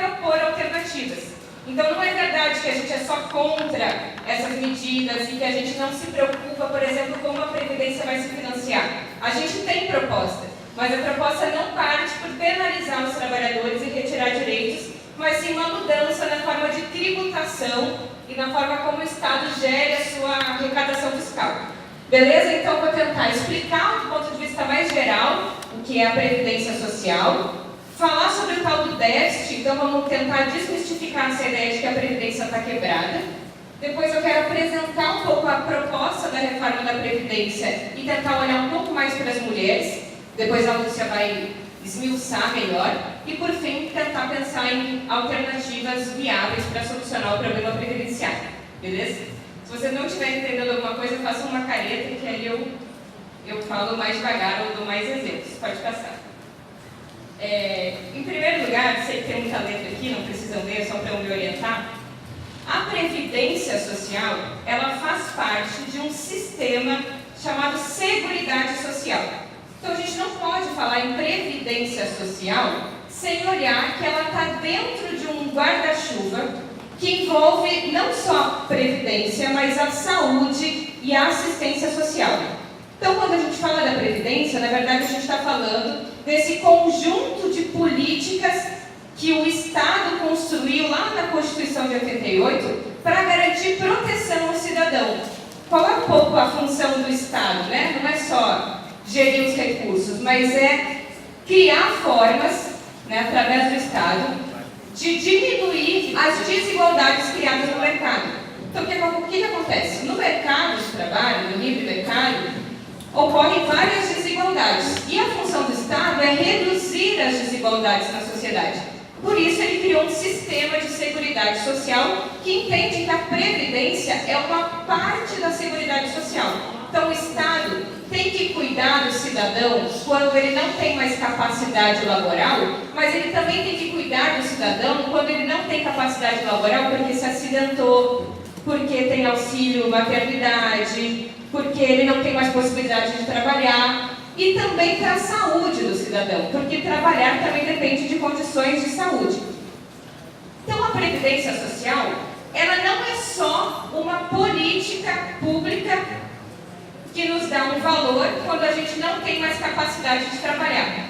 propor alternativas. Então, não é verdade que a gente é só contra essas medidas e que a gente não se preocupa, por exemplo, como a Previdência vai se financiar. A gente tem proposta, mas a proposta não parte por penalizar os trabalhadores e retirar direitos, mas sim uma mudança na forma de tributação e na forma como o Estado gere a sua arrecadação fiscal. Beleza? Então, vou tentar explicar, do ponto de vista mais geral, o que é a Previdência Social, falar sobre o tal do déficit, então vamos tentar desmistificar essa ideia de que a Previdência está quebrada. Depois eu quero apresentar um pouco a proposta da reforma da Previdência e tentar olhar um pouco mais para as mulheres. Depois a Lúcia vai esmiuçar melhor. E, por fim, tentar pensar em alternativas viáveis para solucionar o problema previdenciário. Beleza? Se você não estiver entendendo alguma coisa, faça uma careta que aí eu falo mais devagar ou dou mais exemplos. Pode passar. Em primeiro lugar, sei que tem muita letra aqui, não precisam ler, só para eu me orientar. A Previdência Social, ela faz parte de um sistema chamado Seguridade Social. Então, a gente não pode falar em Previdência Social sem olhar que ela está dentro de um guarda-chuva que envolve não só a Previdência, mas a saúde e a assistência social. Então, quando a gente fala da Previdência, na verdade, a gente está falando desse conjunto de políticas que o Estado construiu lá na Constituição de 88 para garantir proteção ao cidadão. Qual é um pouco a função do Estado, né? Não é só gerir os recursos, mas é criar formas, né, através do Estado, de diminuir as desigualdades criadas no mercado. Então, o que acontece? No mercado de trabalho, no livre mercado, ocorrem várias desigualdades. E a função do Estado é reduzir as desigualdades na sociedade. Por isso, ele criou um sistema de seguridade social que entende que a Previdência é uma parte da seguridade social. Então, o Estado tem que cuidar dos cidadãos quando ele não tem mais capacidade laboral, mas ele também tem que cuidar do cidadão quando ele não tem capacidade laboral porque se acidentou, porque tem auxílio maternidade, porque ele não tem mais possibilidade de trabalhar, e também para a saúde do cidadão, porque trabalhar também depende de condições de saúde. Então, a Previdência Social, ela não é só uma política pública que nos dá um valor quando a gente não tem mais capacidade de trabalhar.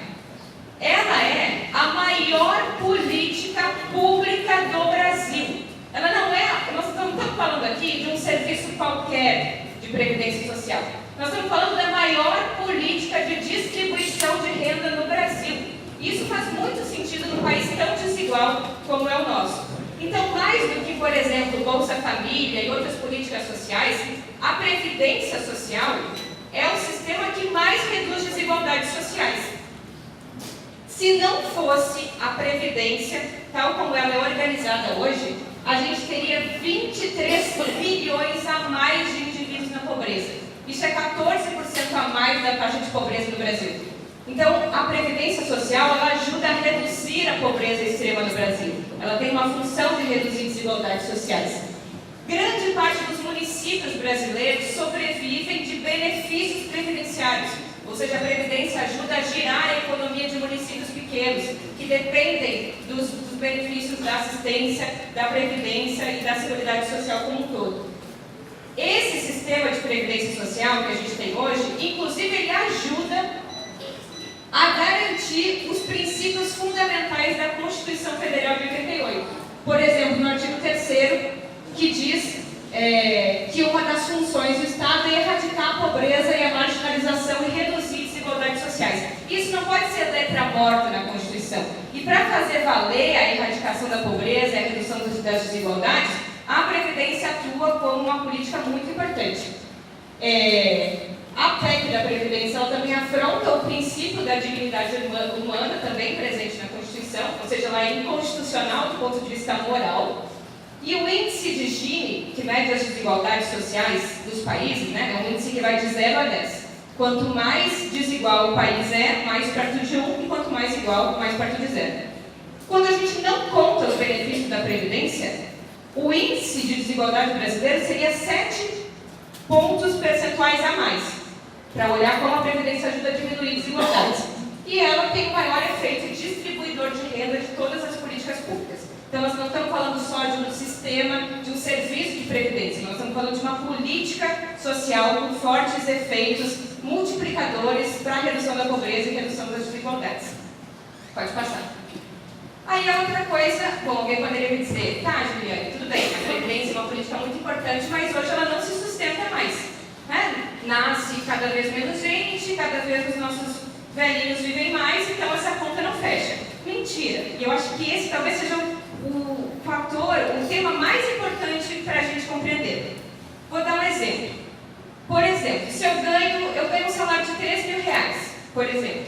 Ela é a maior política pública do Brasil. Ela não é, nós estamos falando aqui de um serviço qualquer de previdência social. Nós estamos falando da maior política de distribuição de renda no Brasil. Isso faz muito sentido num país tão desigual como é o nosso. Então, mais do que, por exemplo, Bolsa Família e outras políticas sociais, a Previdência Social é o sistema que mais reduz desigualdades sociais. Se não fosse a Previdência, tal como ela é organizada hoje, a gente teria 23 milhões a mais de indivíduos na pobreza. Isso é 14% a mais da taxa de pobreza no Brasil. Então, a Previdência Social, ela ajuda a reduzir a pobreza extrema no Brasil. Ela tem uma função de reduzir desigualdades sociais. Grande parte dos municípios brasileiros sobrevivem de benefícios previdenciários. Ou seja, a Previdência ajuda a girar a economia de municípios pequenos, que dependem dos benefícios da assistência, da Previdência e da Seguridade Social como um todo. Esse sistema de Previdência Social que a gente tem hoje, inclusive, ele ajuda a garantir os princípios fundamentais da Constituição Federal de 88. Por exemplo, no artigo 3º, que diz que uma das funções do Estado é erradicar a pobreza e a marginalização e reduzir desigualdades sociais. Isso não pode ser letra morta na Constituição. E para fazer valer a erradicação da pobreza e a redução das desigualdades, a Previdência atua como uma política muito importante. A PEC da Previdência, ela também afronta o princípio da dignidade humana, também presente na Constituição, ou seja, ela é inconstitucional do ponto de vista moral. E o índice de Gini, que mede as desigualdades sociais dos países, né, é um índice que vai de 0 a 10. Quanto mais desigual o país é, mais perto de 1, e quanto mais igual, mais perto de 0. Quando a gente não conta os benefícios da Previdência, o índice de desigualdade brasileiro seria 7 pontos percentuais a mais, para olhar como a Previdência ajuda a diminuir desigualdades. E ela tem o maior efeito distribuidor de renda de todas as políticas públicas. Então, nós não estamos falando só de um sistema, de um serviço de previdência, nós estamos falando de uma política social com fortes efeitos multiplicadores para a redução da pobreza e redução das desigualdades. Pode passar. Aí a outra coisa, bom, alguém poderia me dizer, tá, Juliane, tudo bem, a previdência é uma política muito importante, mas hoje ela não se sustenta mais, né? Nasce cada vez menos gente, cada vez os nossos velhinhos vivem mais, então essa conta não fecha. Mentira. E eu acho que esse talvez seja o fator, o tema mais importante para a gente compreender. Vou dar um exemplo. Por exemplo, se eu ganho um salário de 3 mil reais, por exemplo,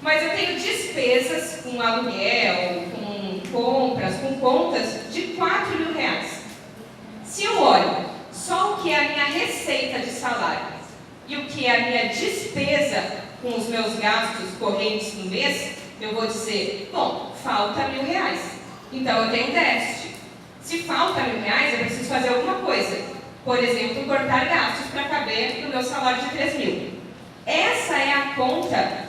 mas eu tenho despesas com aluguel, com compras, com contas de 4 mil reais. Se eu olho só o que é a minha receita de salário e o que é a minha despesa com os meus gastos correntes no mês, eu vou dizer, bom, falta R$1.000. Então eu tenho déficit. Se falta R$1.000, eu preciso fazer alguma coisa. Por exemplo, cortar gastos para caber no meu salário de 3 mil. Essa é a conta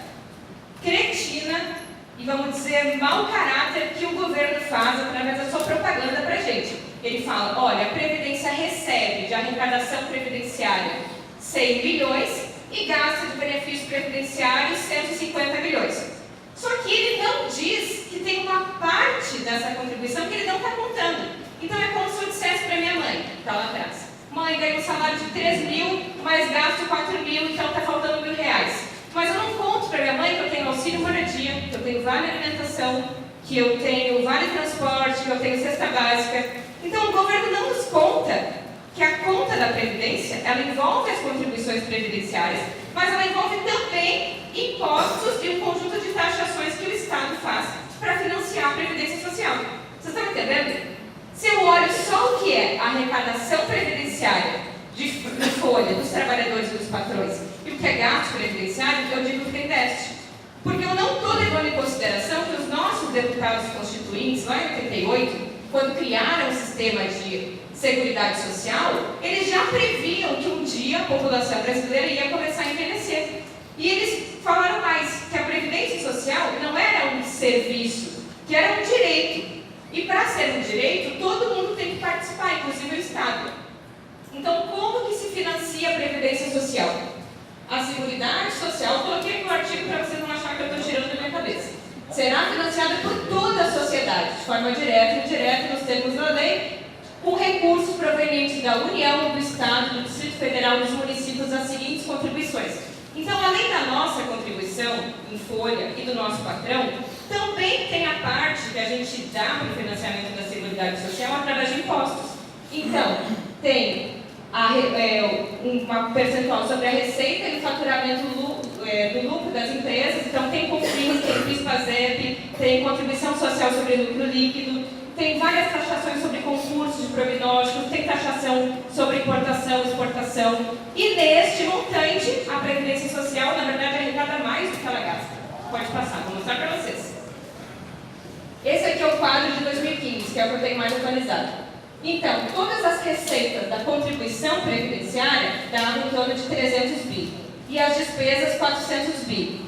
cretina e, vamos dizer, mau caráter que o governo faz através da sua propaganda para a gente. Ele fala, olha, a Previdência recebe de arrecadação previdenciária 100 bilhões e gasta de benefícios previdenciários 150 milhões. Só que ele não diz que tem uma parte dessa contribuição que ele não está contando. Então é como se eu dissesse para minha mãe, que está lá atrás, mãe, ganho um salário de 3 mil, mas gasto 4 mil, então está faltando R$1.000. Mas eu não conto para minha mãe que eu tenho auxílio moradia, que eu tenho vale alimentação, que eu tenho vale transporte, que eu tenho cesta básica. Então o governo não nos conta que a conta da Previdência, ela envolve as contribuições previdenciárias, mas ela envolve também impostos e um conjunto de taxações que o Estado faz para financiar a Previdência Social. Vocês estão entendendo? Se eu olho só o que é a arrecadação previdenciária de folha dos trabalhadores e dos patrões e o que é gasto previdenciário, eu digo que tem déficit. Porque eu não estou levando em consideração que os nossos deputados constituintes, lá em 88, quando criaram o sistema de Seguridade Social, eles já previam que um dia a população brasileira ia começar a envelhecer. E eles falaram mais, que a Previdência Social não era um serviço, que era um direito. E para ser um direito, todo mundo tem que participar, inclusive o Estado. Então, como que se financia a Previdência Social? A Seguridade Social, coloquei aqui o artigo para vocês não acharem que eu estou tirando da minha cabeça. Será financiada por toda a sociedade, de forma direta e indireta, nos termos da lei, com recursos provenientes da União, do Estado, do Distrito Federal e dos municípios, as seguintes contribuições. Então, além da nossa contribuição em folha e do nosso patrão, também tem a parte que a gente dá para o financiamento da Seguridade Social através de impostos. Então, tem uma percentual sobre a receita e o faturamento do lucro das empresas. Então, tem COFINS, tem PIS/PASEP, tem contribuição social sobre lucro líquido, tem várias taxações sobre concursos de prognósticos, tem taxação sobre importação e exportação. E neste montante, a Previdência Social, na verdade, arrecada mais do que ela gasta. Pode passar, vou mostrar para vocês. Esse aqui é o quadro de 2015, que é o que eu tenho mais atualizado. Então, todas as receitas da contribuição previdenciária davam em torno de 300 bi. E as despesas, 400 bi.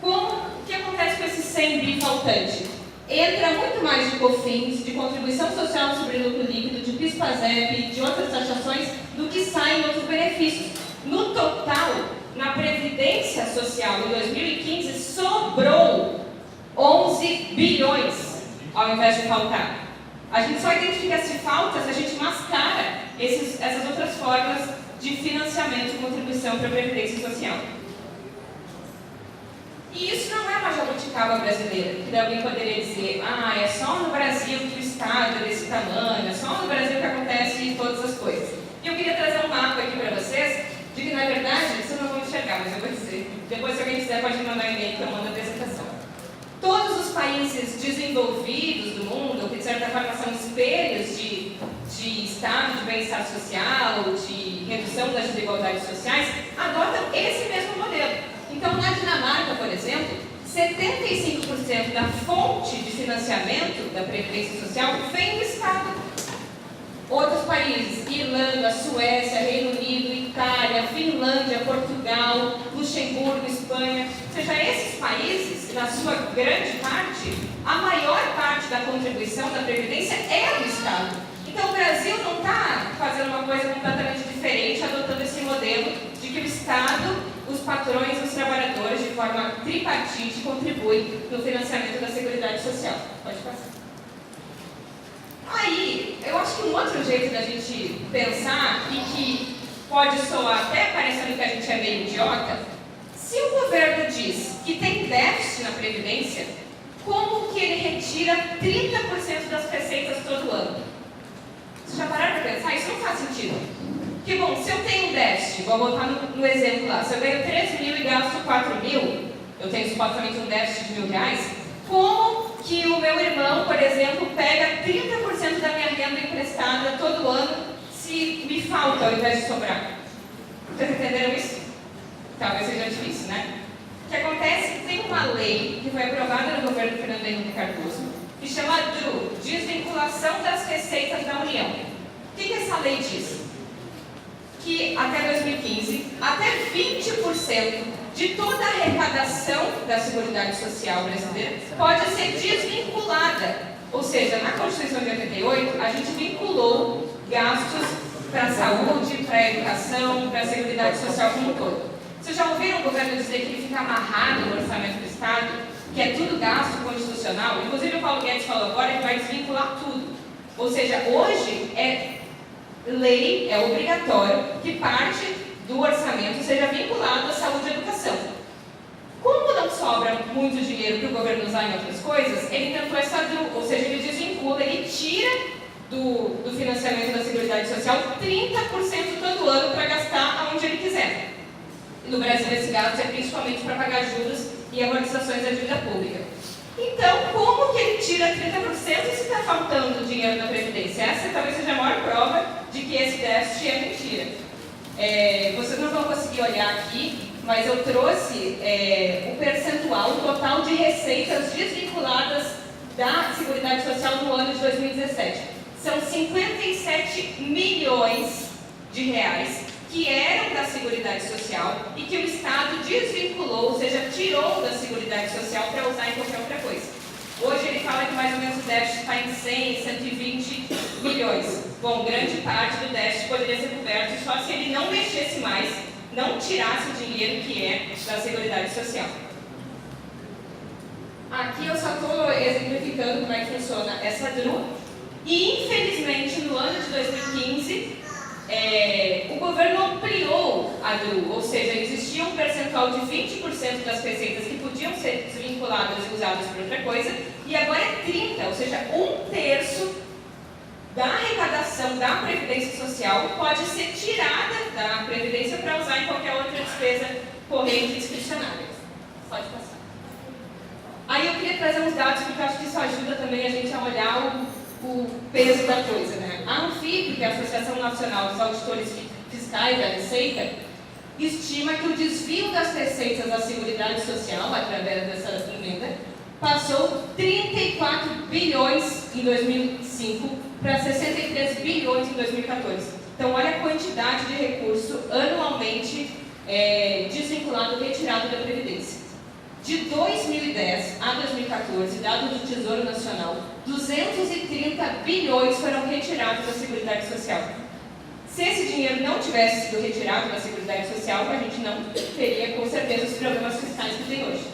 O que acontece com esses 100 bi faltante? Entra muito mais de COFINS, de contribuição social sobre lucro líquido, de PIS/PASEP, de outras taxações, do que sai em outros benefícios. No total, na Previdência Social em 2015, sobrou 11 bilhões, ao invés de faltar. A gente só identifica se falta se a gente mascara essas outras formas de financiamento e contribuição para a Previdência Social. E isso não é uma jabuticaba brasileira, que alguém poderia dizer, é só no Brasil que o Estado é desse tamanho, é só no Brasil que acontece todas as coisas. E eu queria trazer um mapa aqui para vocês, de que na verdade, vocês não vão enxergar, mas eu vou dizer. Depois, se alguém quiser, pode me mandar um e-mail que eu mando a apresentação. Todos os países desenvolvidos do mundo, que de certa forma são espelhos de estado de bem-estar social, de redução das desigualdades sociais, adotam esse mesmo modelo. Então, na Dinamarca, por exemplo, 75% da fonte de financiamento da Previdência Social vem do Estado. Outros países, Irlanda, Suécia, Reino Unido, Itália, Finlândia, Portugal, Luxemburgo, Espanha, ou seja, esses países, na sua grande parte, a maior parte da contribuição da Previdência Estado, os patrões e os trabalhadores, de forma tripartite, contribuem no financiamento da Seguridade Social. Pode passar. Aí, eu acho que um outro jeito da gente pensar, e que pode soar até parecendo que a gente é meio idiota, se o governo diz que tem déficit na Previdência, como que ele retira 30% das receitas todo ano? Vocês já pararam para pensar? Isso não faz sentido. Que bom, se eu tenho um déficit, vou botar no exemplo lá, se eu ganho 13 mil e gasto 4 mil, eu tenho supostamente um déficit de R$1.000, como que o meu irmão, por exemplo, pega 30% da minha renda emprestada todo ano se me falta ao invés de sobrar? Vocês entenderam isso? Talvez seja difícil, né? O que acontece? Tem uma lei que foi aprovada no governo Fernando Henrique Cardoso, que chama DRU, Desvinculação das Receitas da União. O que essa lei diz? Que até 2015, até 20% de toda a arrecadação da Seguridade Social brasileira pode ser desvinculada. Ou seja, na Constituição de 88, a gente vinculou gastos para a saúde, para a educação, para a Seguridade Social como um todo. Vocês já ouviram o governo dizer que ele fica amarrado no orçamento do Estado, que é tudo gasto constitucional? Inclusive o Paulo Guedes falou agora que vai desvincular tudo. Ou seja, hoje é lei, é obrigatório que parte do orçamento seja vinculado à saúde e à educação. Como não sobra muito dinheiro para o governo usar em outras coisas, ele tentou essa DRU, ou seja, ele desvincula, ele tira do financiamento da Seguridade Social 30% todo ano para gastar aonde ele quiser. E no Brasil esse gasto é principalmente para pagar juros e amortizações da dívida pública. Então, como que ele tira 30% se está faltando dinheiro na Previdência? Essa talvez seja a maior prova de que esse déficit é mentira. Vocês não vão conseguir olhar aqui, mas eu trouxe o percentual, o total de receitas desvinculadas da Seguridade Social no ano de 2017. São 57 milhões de reais que eram da Seguridade Social e que o Estado desvinculou, ou seja, tirou da Seguridade Social para usar em qualquer outra coisa. Hoje ele fala que mais ou menos o déficit está em 100, 120 milhões. Bom, grande parte do déficit poderia ser coberto só se ele não mexesse mais, não tirasse o dinheiro que é da Seguridade Social. Aqui eu só estou exemplificando como é que funciona essa DRU. E, infelizmente, no ano de 2015, o governo ampliou a DRU, ou seja, existia um percentual de 20% das receitas que podiam ser desvinculadas e usadas para outra coisa, e agora é 30%, ou seja, 1/3 da arrecadação da Previdência Social pode ser tirada da Previdência para usar em qualquer outra despesa corrente discricionária. Pode passar. Aí eu queria trazer uns dados, porque eu acho que isso ajuda também a gente a olhar o peso da coisa, né? A ANFIP, que é a Associação Nacional dos Auditores Fiscais da Receita, estima que o desvio das receitas da Seguridade Social, através dessa emenda, passou 34 bilhões em 2005 para 63 bilhões em 2014. Então, olha a quantidade de recurso anualmente desvinculado e retirado da Previdência. De 2010 a 2014, dados do Tesouro Nacional, 230 bilhões foram retirados da Seguridade Social. Se esse dinheiro não tivesse sido retirado da Seguridade Social, a gente não teria, com certeza, os problemas fiscais que tem hoje.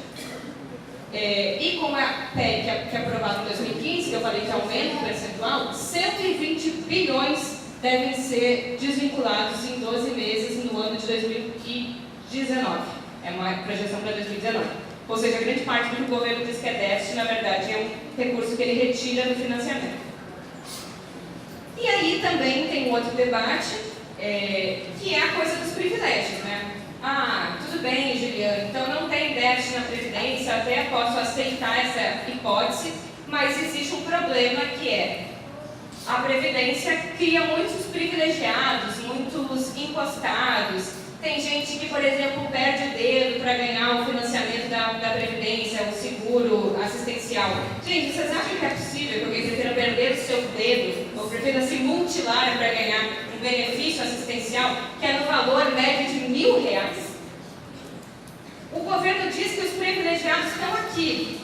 E com a PEC que é aprovada em 2015, que eu falei que aumenta o percentual, 120 bilhões devem ser desvinculados em 12 meses no ano de 2019. É uma projeção para 2019. Ou seja, grande parte do que o governo diz que é déficit, na verdade, é um recurso que ele retira do financiamento. E aí também tem um outro debate, que é a coisa dos privilégios, né? Ah, tudo bem, Juliana, então não tem déficit na Previdência, até posso aceitar essa hipótese, mas existe um problema que é a Previdência cria muitos privilegiados, muitos encostados. Tem gente que, por exemplo, perde o dedo para ganhar o financiamento da Previdência, o seguro assistencial. Gente, vocês acham que é possível que alguém prefira perder o seu dedo ou prefira se mutilar para ganhar um benefício assistencial que é no valor médio de R$1.000? O governo diz que os privilegiados estão aqui,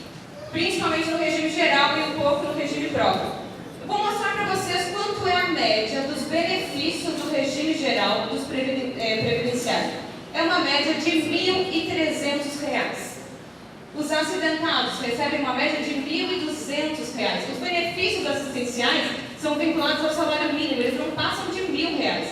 principalmente no regime geral e um pouco no regime próprio. Eu vou mostrar para vocês quanto é a média dos benefícios do regime geral dos previdenciários. é uma média de R$ 1.300. Os acidentados recebem uma média de R$ 1.200. Os benefícios assistenciais são vinculados ao salário mínimo, eles não passam de R$ 1.000.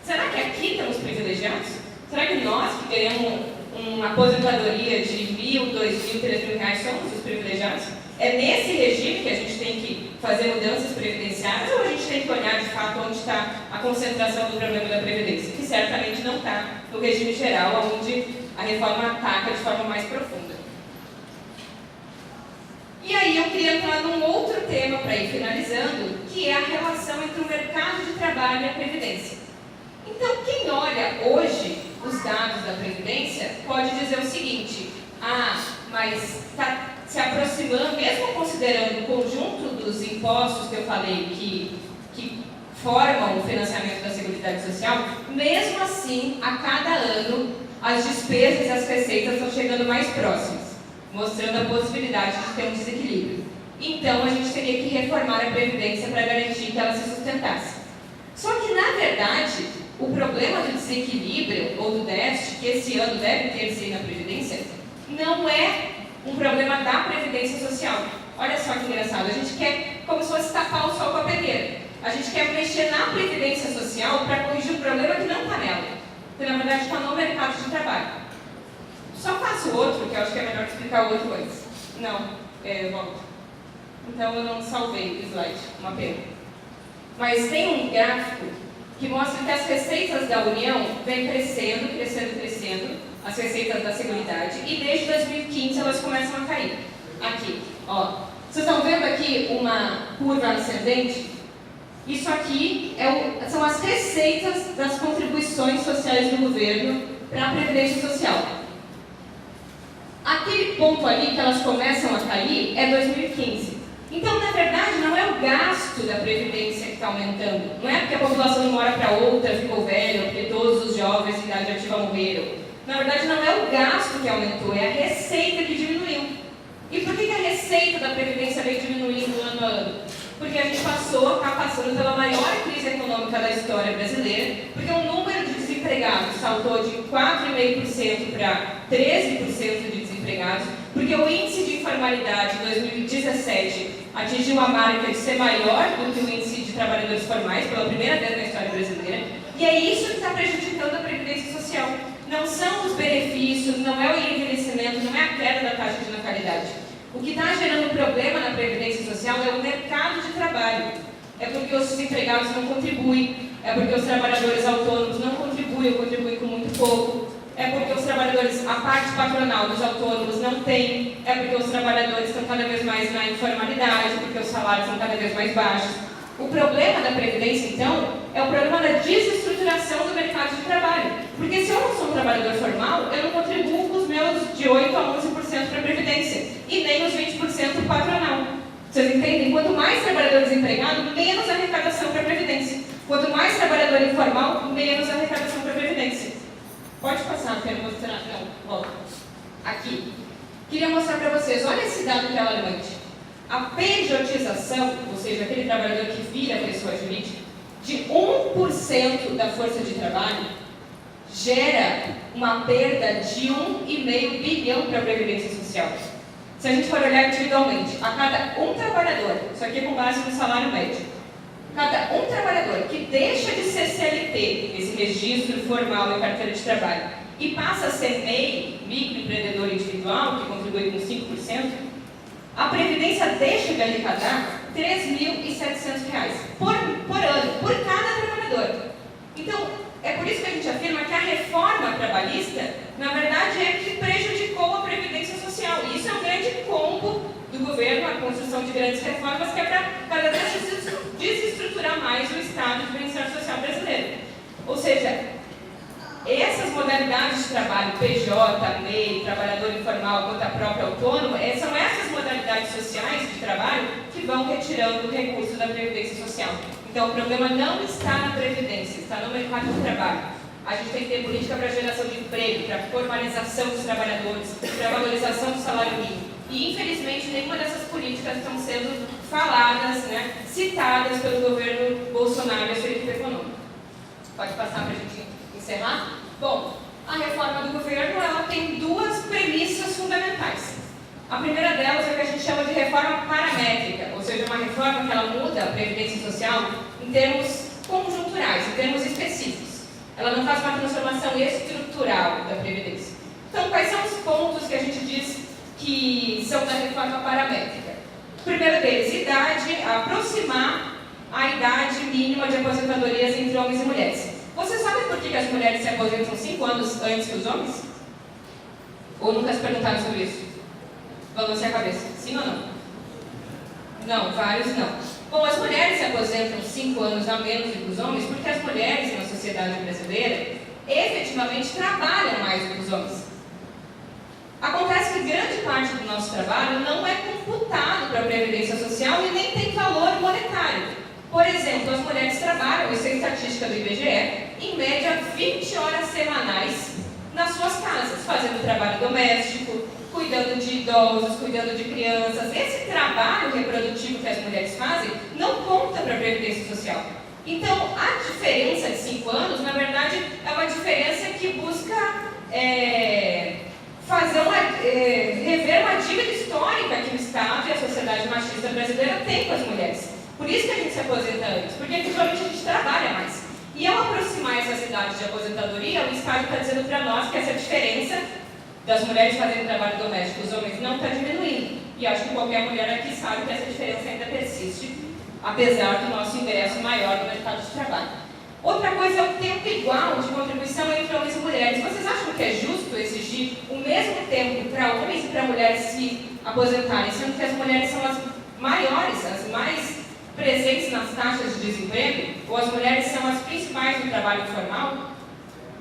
Será que aqui temos privilegiados? Será que nós que ganhamos uma aposentadoria de R$ 1.000, R$ 2.000, R$ 3.000 somos os privilegiados? É nesse regime que a gente tem que fazer mudanças previdenciárias ou a gente tem que olhar de fato onde está a concentração do problema da Previdência? Que certamente não está no regime geral, onde a reforma ataca de forma mais profunda. E aí eu queria entrar num outro tema para ir finalizando, que é a relação entre o mercado de trabalho e a Previdência. Então, quem olha hoje os dados da Previdência pode dizer o seguinte: mas está se aproximando, mesmo considerando o conjunto dos impostos que eu falei que formam o financiamento da Seguridade Social, mesmo assim, a cada ano, as despesas e as receitas estão chegando mais próximas, mostrando a possibilidade de ter um desequilíbrio. Então, a gente teria que reformar a Previdência para garantir que ela se sustentasse. Só que, na verdade, o problema do desequilíbrio ou do déficit, que esse ano deve ter-se na Previdência, não é um problema da Previdência Social. Olha só que engraçado, a gente quer como se fosse tapar o sol com a peneira. A gente quer mexer na Previdência Social para corrigir o problema que não está nela, que na verdade está no mercado de trabalho. Só faço outro, que eu acho que é melhor explicar o outro antes. Não, volto. Então eu não salvei o slide, uma pena. Mas tem um gráfico que mostra que as receitas da União vêm crescendo, as receitas da Seguridade, e desde 2015 elas começam a cair. Aqui, ó. Vocês estão vendo aqui uma curva ascendente? Isso aqui são as receitas das contribuições sociais do governo para a Previdência Social. Aquele ponto ali que elas começam a cair é 2015. Então, na verdade, não é o gasto da Previdência que está aumentando. Não é porque a população de uma hora para outra ficou velha, ou porque todos os jovens de idade ativa morreram. Na verdade, não é o gasto que aumentou, é a receita que diminuiu. E por que a receita da Previdência vem diminuindo ano a ano? Porque a gente está passando pela maior crise econômica da história brasileira, porque o número de desempregados saltou de 4,5% para 13% de desempregados, porque o índice de informalidade em 2017 atingiu a marca de ser maior do que o índice de trabalhadores formais, pela primeira vez na história brasileira, e é isso que está prejudicando a Previdência Social. Não são os benefícios, não é o envelhecimento, não é a queda da taxa de natalidade. O que está gerando problema na Previdência Social é o mercado de trabalho. É porque os desempregados não contribuem, é porque os trabalhadores autônomos não contribuem ou contribuem com muito pouco, é porque os trabalhadores, a parte patronal dos autônomos não tem, é porque os trabalhadores estão cada vez mais na informalidade, porque os salários são cada vez mais baixos. O problema da Previdência, então, é o problema da desestruturação do mercado de trabalho. Porque se eu não sou um trabalhador formal, eu não contribuo com os meus de 8% a 11% para a Previdência, e nem os 20% patronal. Vocês entendem? Quanto mais trabalhador desempregado, menos arrecadação para a Previdência. Quanto mais trabalhador informal, menos arrecadação para a Previdência. Pode passar, quero mostrar. Não, volta. Aqui. Queria mostrar para vocês, olha esse dado que é alarmante. A pejotização, ou seja, aquele trabalhador que vira pessoa jurídica, de 1% da força de trabalho, gera uma perda de 1,5 bilhão para a Previdência Social. Se a gente for olhar individualmente, a cada um trabalhador, isso aqui é com base no salário médio, cada um trabalhador que deixa de ser CLT, esse registro formal e carteira de trabalho, e passa a ser MEI, microempreendedor individual, que contribui com 5%, a Previdência deixa de arrecadar R$ 3.700 por ano, por cada trabalhador. Então, é por isso que a gente afirma que a reforma trabalhista, na verdade, é que prejudicou a Previdência Social. E isso é um grande combo do governo, a construção de grandes reformas, que é para cada vez desestruturar mais o Estado de bem-estar social brasileiro. Ou seja, essas modalidades de trabalho, PJ, MEI, trabalhador informal, conta própria, autônomo, são essas modalidades sociais de trabalho que vão retirando o recurso da Previdência Social. Então, o problema não está na Previdência, está no mercado de trabalho. A gente tem que ter política para geração de emprego, para formalização dos trabalhadores, para valorização do salário mínimo. E, infelizmente, nenhuma dessas políticas estão sendo faladas, citadas pelo governo Bolsonaro e a sua equipe econômica. Pode passar para a gente encerrar? Bom, A reforma do governo ela tem duas premissas fundamentais. A primeira delas é o que a gente chama de reforma paramétrica, ou seja, uma reforma que ela muda a Previdência Social em termos conjunturais, em termos específicos. Ela não faz uma transformação estrutural da Previdência. Então, quais são os pontos que a gente diz que são da reforma paramétrica? O primeiro deles, idade, aproximar a idade mínima de aposentadorias entre homens e mulheres. Você sabe por que as mulheres se aposentam 5 anos antes que os homens? Ou nunca se perguntaram sobre isso? Balancei a cabeça. Sim ou não? Não, vários não. Bom, as mulheres se aposentam 5 anos a menos do que os homens porque as mulheres na sociedade brasileira efetivamente trabalham mais do que os homens. Acontece que grande parte do nosso trabalho não é computado para a Previdência Social e nem tem valor monetário. Por exemplo, as mulheres trabalham, isso é estatística do IBGE, em média 20 horas semanais nas suas casas, fazendo trabalho doméstico, cuidando de idosos, cuidando de crianças. Esse trabalho reprodutivo que as mulheres fazem não conta para a Previdência Social. Então, a diferença de 5 anos, na verdade, é uma diferença que busca rever uma dívida histórica que o Estado e a sociedade machista brasileira têm com as mulheres. Por isso que a gente se aposenta antes, porque efetivamente a gente trabalha mais. E ao aproximar essas idades de aposentadoria, o Estado está dizendo para nós que essa diferença das mulheres fazendo trabalho doméstico e os homens não está diminuindo. E acho que qualquer mulher aqui sabe que essa diferença ainda persiste, apesar do nosso ingresso maior no mercado de trabalho. Outra coisa é o tempo igual de contribuição entre homens e mulheres. Vocês acham que é justo exigir o mesmo tempo para homens e para mulheres se aposentarem, sendo que as mulheres são as maiores, as mais presentes nas taxas de desemprego, ou as mulheres são as principais no trabalho informal?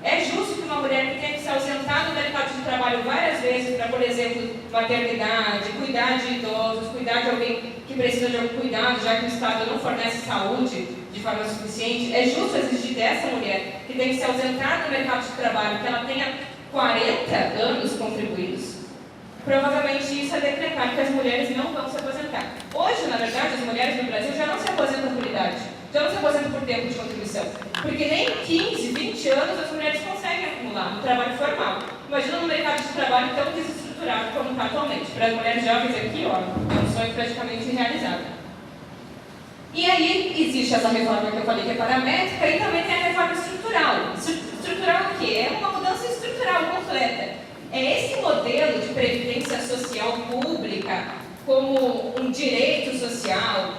É justo que uma mulher que tenha que se ausentar do mercado de trabalho várias vezes para, por exemplo, maternidade, cuidar de idosos, cuidar de alguém que precisa de algum cuidado, já que o Estado não fornece saúde de forma suficiente, é justo exigir dessa mulher que tem que se ausentar do mercado de trabalho que ela tenha 40 anos contribuídos? Provavelmente isso é decretar que as mulheres não vão se aposentar. Hoje, na verdade, as mulheres no Brasil já não se aposentam por idade, já não se aposentam por tempo de contribuição, porque nem 15, 20 anos as mulheres conseguem acumular no trabalho formal. Imagina no mercado de trabalho tão desestruturado como está atualmente. Para as mulheres jovens aqui, ó, é um sonho praticamente realizado. E aí existe essa reforma que eu falei que é paramétrica e também tem a reforma estrutural. Estrutural o quê? É uma mudança estrutural completa. É esse modelo de previdência social pública como um direito social,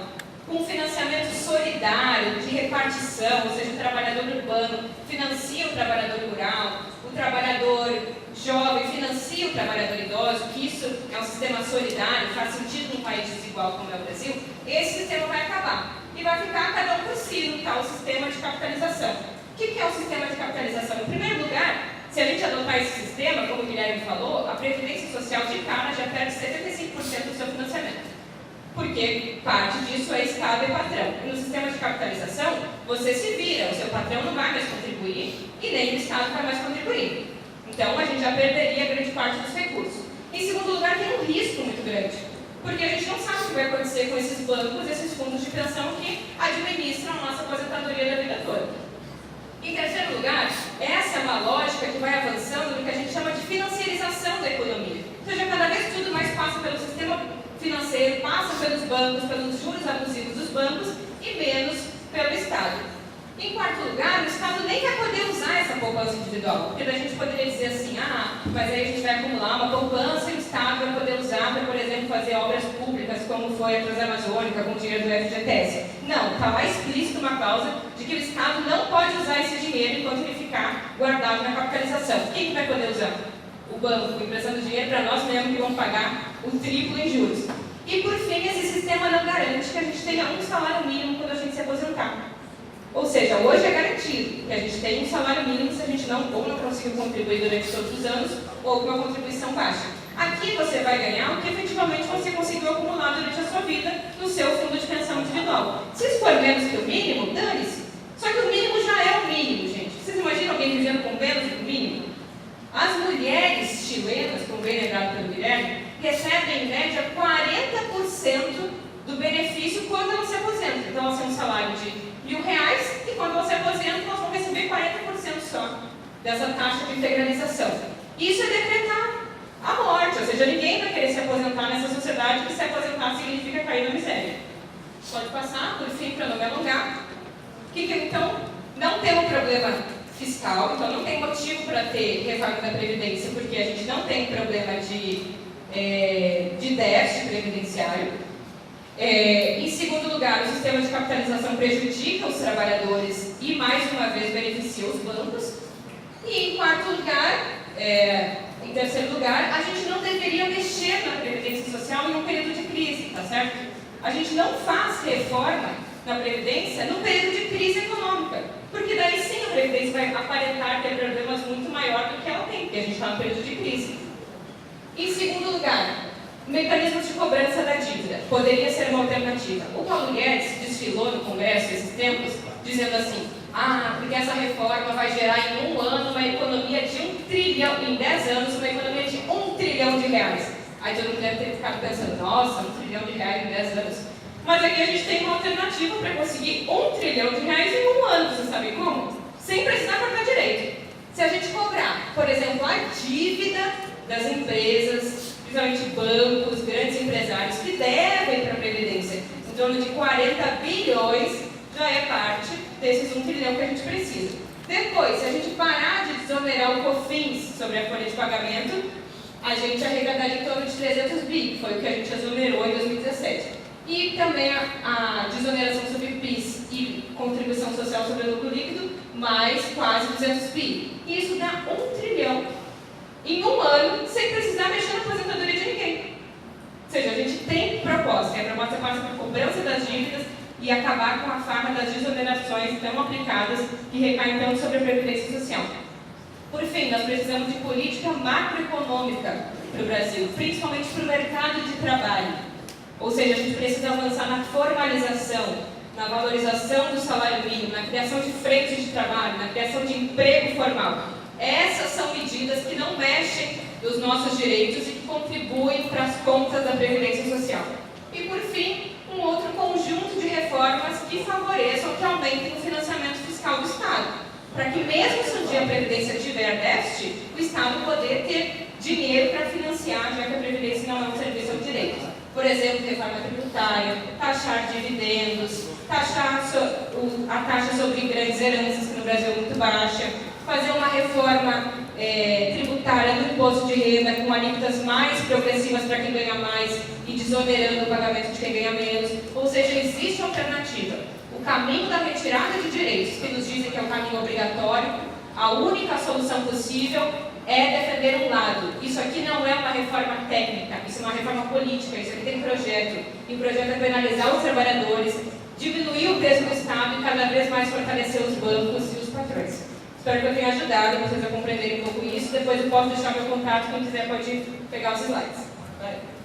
com financiamento solidário, de repartição, ou seja, o trabalhador urbano financia o trabalhador rural, o trabalhador jovem financia o trabalhador idoso, que isso é um sistema solidário, faz sentido num país desigual como é o Brasil. Esse sistema vai acabar e vai ficar cada um por si no tal sistema de capitalização. O que é o sistema de capitalização? Em primeiro lugar, se a gente adotar esse sistema, como o Guilherme falou, a Previdência Social de cara já perde 75% do seu financiamento. Porque parte disso é Estado e patrão. E no sistema de capitalização, você se vira, o seu patrão não vai mais contribuir e nem o Estado vai mais contribuir. Então, a gente já perderia grande parte dos recursos. Em segundo lugar, tem um risco muito grande, porque a gente não sabe o que vai acontecer com esses bancos, esses fundos de pensão que administram a nossa aposentadoria da vida toda. Em terceiro lugar, essa é uma lógica que vai avançando no que a gente chama de financiarização da economia. Ou seja, cada vez tudo mais passa pelo sistema financeiro, passa pelos bancos, pelos juros abusivos dos bancos e menos pelo Estado. Em quarto lugar, o Estado nem vai poder usar essa poupança individual, porque daí a gente poderia dizer assim, mas aí a gente vai acumular uma poupança e o Estado vai poder usar para, por exemplo, fazer obras públicas, como foi a Transamazônica com o dinheiro do FGTS. Não, está lá explícito uma cláusula de que o Estado não pode usar esse dinheiro enquanto ele ficar guardado na capitalização. Quem que vai poder usar? O banco, emprestando dinheiro para nós mesmos que vamos pagar o triplo em juros. E por fim, esse sistema não garante que a gente tenha um salário mínimo quando a gente se aposentar. Ou seja, hoje é garantido que a gente tem um salário mínimo se a gente não conseguiu contribuir durante todos os anos ou com uma contribuição baixa. Aqui você vai ganhar o que efetivamente você conseguiu acumular durante a sua vida no seu fundo de pensão individual. Se isso for menos que o mínimo, dane-se. Só que o mínimo já é o mínimo, gente. Vocês imaginam alguém vivendo com menos do mínimo? As mulheres chilenas, como bem lembrado pelo Guilherme, recebem em média 40% do benefício quando elas se aposentam. Então elas têm um salário de R$1.000 e quando elas se aposentam elas vão receber 40% só dessa taxa de integralização. Isso é decretar a morte, ou seja, ninguém vai querer se aposentar nessa sociedade, que se aposentar significa cair na miséria. Pode passar, por fim, para não me alongar. Então, não tem um problema fiscal, então não tem motivo para ter reforma da Previdência, porque a gente não tem problema de déficit previdenciário. Em segundo lugar, o sistema de capitalização prejudica os trabalhadores e, mais uma vez, beneficia os bancos. E, em quarto lugar, em terceiro lugar, a gente não deveria mexer na Previdência Social em um período de crise, tá certo? A gente não faz reforma na Previdência no período de crise econômica, porque daí sim a Previdência vai aparentar ter problemas muito maiores do que ela tem, porque a gente está no período de crise. Em segundo lugar, mecanismos de cobrança da dívida. Poderia ser uma alternativa. O Paulo Guedes desfilou no Congresso esses tempos, dizendo assim, porque essa reforma vai gerar em um ano uma economia de 1 trilhão, em 10 anos, uma economia de 1 trilhão de reais. Aí todo mundo deve ter ficado pensando, nossa, 1 trilhão de reais em 10 anos. Mas aqui a gente tem uma alternativa para conseguir 1 trilhão de reais em um ano, você sabe como? Sem precisar cortar direito. Se a gente cobrar, por exemplo, a dívida das empresas, principalmente bancos, grandes empresários, que devem para a Previdência, em torno de 40 bilhões, já é parte desses 1 trilhão que a gente precisa. Depois, se a gente parar de desonerar o COFINS sobre a folha de pagamento, a gente arrecadaria em torno de 300 bi, que foi o que a gente exonerou em 2017. E também a desoneração sobre PIS e contribuição social sobre lucro líquido, mais quase 200 bi. E isso dá 1 trilhão em um ano, sem precisar mexer na aposentadoria de ninguém. Ou seja, a gente tem proposta, e a proposta passa por cobrança das dívidas e acabar com a farra das desonerações tão aplicadas que recaem tanto sobre a Previdência Social. Por fim, nós precisamos de política macroeconômica para o Brasil, principalmente para o mercado de trabalho. Ou seja, a gente precisa avançar na formalização, na valorização do salário mínimo, na criação de frentes de trabalho, na criação de emprego formal. Essas são medidas que não mexem nos nossos direitos e que contribuem para as contas da Previdência Social. E, por fim, um outro conjunto de reformas que favoreçam, que aumentem o financiamento fiscal do Estado, para que mesmo se um dia a Previdência tiver déficit, o Estado poder ter dinheiro para financiar, já que a Previdência não é um serviço ao direito. Por exemplo, reforma tributária, taxar dividendos, taxar a taxa sobre grandes heranças, que no Brasil é muito baixa, fazer uma reforma tributária do imposto de renda com alíquotas mais progressivas para quem ganha mais e desonerando o pagamento de quem ganha menos. Ou seja, existe alternativa. O caminho da retirada de direitos, que nos dizem que é o caminho obrigatório, a única solução possível é defender um lado. Isso aqui não é uma reforma técnica, isso é uma reforma política, isso aqui tem projeto. E o projeto é penalizar os trabalhadores, diminuir o peso do Estado e cada vez mais fortalecer os bancos e os patrões. Espero que eu tenha ajudado vocês a compreenderem um pouco isso. Depois eu posso deixar meu contato, quem quiser pode pegar os slides. Valeu.